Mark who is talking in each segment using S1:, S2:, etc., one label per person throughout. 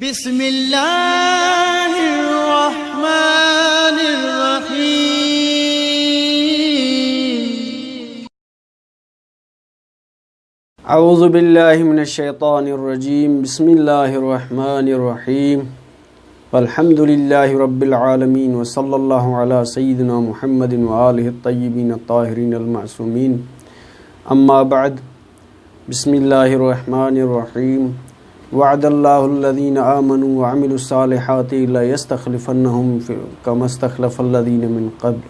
S1: بسم الله الرحمن الرحيم.
S2: أعوذ بالله من الشيطان الرجيم. بسم الله الرحمن الرحيم. والحمد لله رب العالمين وصلى الله على سيدنا محمد وآله الطيبين الطاهرين المعصومين. أما بعد. بسم الله الرحمن الرحيم. وعد الله الذين آمنوا وعملوا الصالحات لا يستخلفنهم كما استخلف الذين من قبل.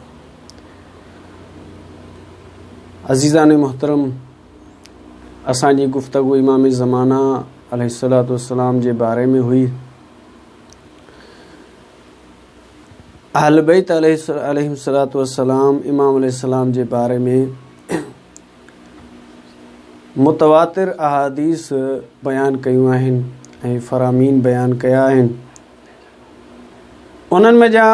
S2: अज़ीज़ान मुहतरम, असांजी गुफ्तगू इमाम ज़माना अलैहिस्सलातु वस्सलाम जे बारे में हुई। अहल बैत अलैहिस्सलातु वस्सलाम इमाम अलैहिस्सलाम जे बारे में मुतवातिर अहादीस बयान कयूं आहिनि ऐं फ़रामीन बयान कया आहिनि। उन्हनि में जा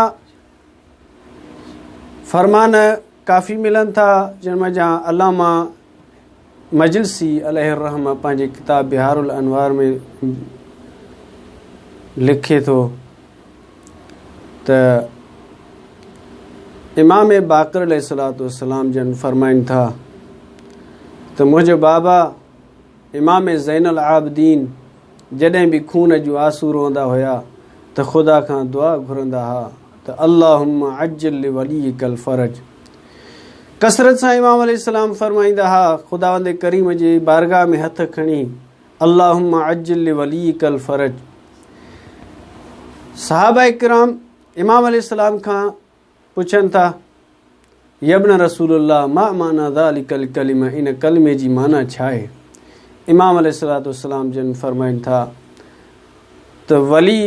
S2: फ़रमान काफ़ी मिलनि था, जिन में जा अल्लामा मजलिसी अलैहिर्रहमा पंहिंजे किताब बिहारुल अनवार में लिखे थो त इमाम बाक़र अलैहिस्सलातु वस्सलाम जन फ़रमाइनि था त मुंहिंजो बाबा इमाम ज़ैनुल आबिदीन जॾहिं बि खून जूं आंसू रोंदा हुया त ख़ुदा खां दुआ घुरंदा हुआ त अल्लाहुम्मा अज्जिल लिवलियकल फ़रज। कसरत सां इमाम अलैहिस्सलाम फ़रमाईंदा हुआ, ख़ुदावंद करीम जी बारगाह में हथ खणी अल्लाहुम्मा अज्जिल लिवलियकल फ़रज। सहाबा किराम इमाम अलैहिस्सलाम खां पुछनि था, यब्न रसूलुल्लाह मा माना ज़ालिकल कलिमा, इन कलिमे जी माना छा आहे? इमाम अलैहिस्सलातु वस्सलाम जन फ़रमाइनि था त वली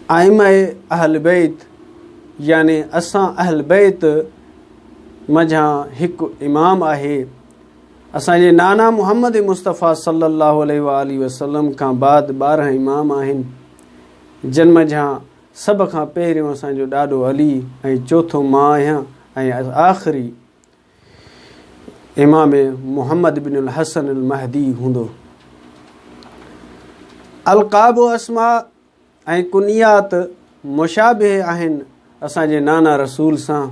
S2: आइमा अहल बैत, यानी असां अहल बैत मंझां हिकु इमाम आहे। असांजे नाना मुहम्मद मुस्तफ़ा सल्लल्लाहु अलैहि वसल्लम खां बाद 12 इमाम आहिनि, जिन मंझां सभ खां पहिरियों असांजो ॾाॾो अली ऐं चोथों मां आहियां ऐं आख़िरी इमाम मुहम्मद बिन हसन अल महदी हूंदो। अलक़ाब अस्मा ऐं कुनियात मुशाबिह आहिनि असांजे नाना रसूल सां,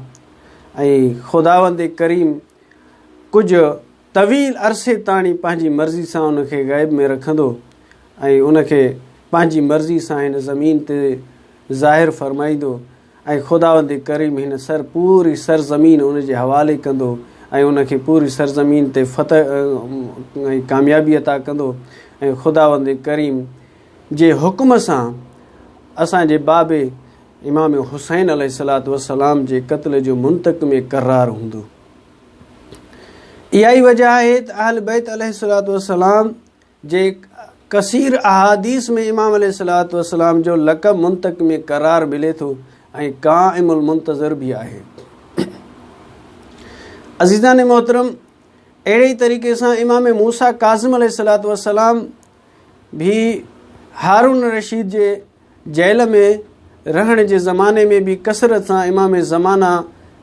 S2: ऐं ख़ुदावंद करीम कुझु तवील अरसे ताणी पंहिंजी मर्ज़ी सां उनखे ग़ैब में रखंदो ऐं उनखे पंहिंजी मर्ज़ी सां हिन ज़मीन ते ज़ाहिर फ़रमाईंदो ऐं ख़ुदावंद करीम हिन पूरी सरज़मीन उन जे हवाले कंदो ऐं उनखे पूरी सरज़मीन ते फ़तह ऐं कामयाबी अता कंदो। ऐं ख़ुदावंद करीम जे हुक्म सां असांजे बाबे इमाम हुसैन अलैहिस्सलातु वस्सलाम जे क़त्ल जो मुंतक़िम क़रार हूंदो। इहा ई वजह आहे त अहल बैत अलैहिस्सलातु वस्सलाम जे कसीर अहादीस में इमाम अलैहिस्सलातु वस्सलाम जो लक़ब मुंतक़िम क़रार मिले थो ऐं क़ाइमुल मुंतज़िर बि आहे। अज़ीज़ान मोहतरम, अहिड़े ई तरीक़े सां इमाम मूसा काज़िम अलैहिस्सलातु वस्सलाम भी हारून रशीद जे जेल में रहण जे ज़माने में भी कसरत सां इमाम ज़माना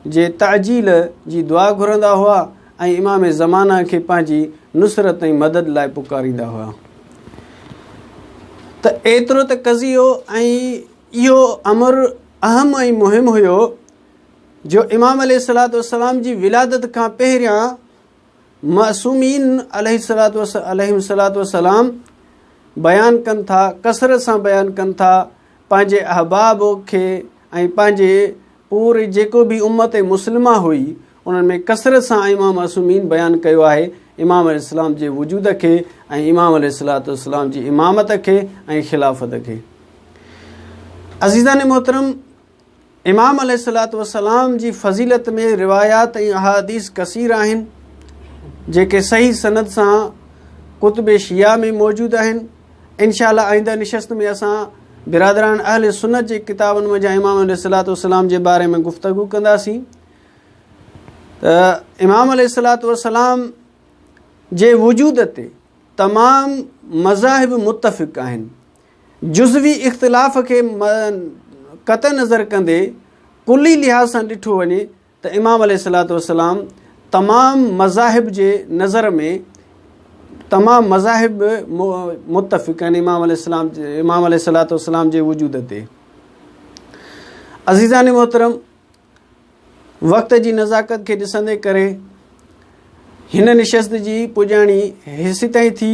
S2: जे ताजील जी दुआ घुरंदा हुआ ऐं इमाम ज़माना खे पंहिंजी नुसरत ऐं मदद लाइ पुकारींदा हुआ। त एतिरो त कज़ियो ऐं इहो अमर अहम ऐं मुहिम हुयो जो इमाम अलैहिस्सलातु वस्सलाम जी विलादत खां पहिरियां मासूमीन अलैहिस्सलातु वस्सलाम बयानु कनि था, कसरत सां बयानु कनि था, पंहिंजे अहबाब खे ऐं पंहिंजे पूरे जेको बि उम्मत मुस्लिमा हुई उन्हनि में कसरत सां इमाम मासूमीन बयानु कयो आहे इमाम अलैहिस्सलाम जे वजूद खे ऐं इमाम अलैहिस्सलातु वस्सलाम जी इमामत खे ऐं खिलाफ़त खे। अज़ीज़ान मोहतरम, इमाम अलैहिस्सलातु वस्सलाम जी फ़ज़ीलत में रिवायात ऐं अहादीस कसीर आहिनि जेके सही सनद सां कुतुब शिया में मौजूदु आहिनि। इंशाअल्लाह आइंदा निशस्त में असां बिरादरान अहल सुन्नत जे किताबनि में जा इमाम अलैहिस्सलातु वस्सलाम जे बारे में गुफ़्तगू कंदासीं। त इमाम अलैहिस्सलातु वस्सलाम जे वजूद ते तमामु मज़ाहिब मुतफ़िक़ आहिनि। जुज़वी इख़्तिलाफ़ खे क़त नज़र कंदे कुली लिहाज़ सां ॾिठो वञे त इमाम अलैहिस्सलातु वस्सलाम तमामु मज़ाहिब जे नज़र में तमामु मज़ाहिब मुतफ़िक़ आहिनि इमाम अलैहिस्सलाम जे वजूद ते। अज़ीज़ान मोहतरम, वक़्त जी नज़ाकत खे ॾिसंदे करे हिन निशस्त जी पुॼाणी हेसि ताईं थी।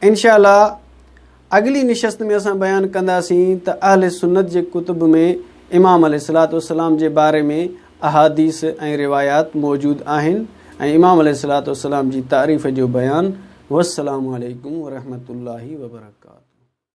S2: इंशाअल्लाह अॻिली निशस्त में असां बयानु कंदासीं त अहले सुन्नत जे कुतुब में इमाम अलैहिस्सलाम जे बारे में अहादीस ऐं रिवायात मौजूदु आहिनि ऐं इमाम अलैहिस्सलाम जी तारीफ़ जो बयानु। वस्सलामु अलैकुम वरहमतुल्लाहि वबरकातुहू।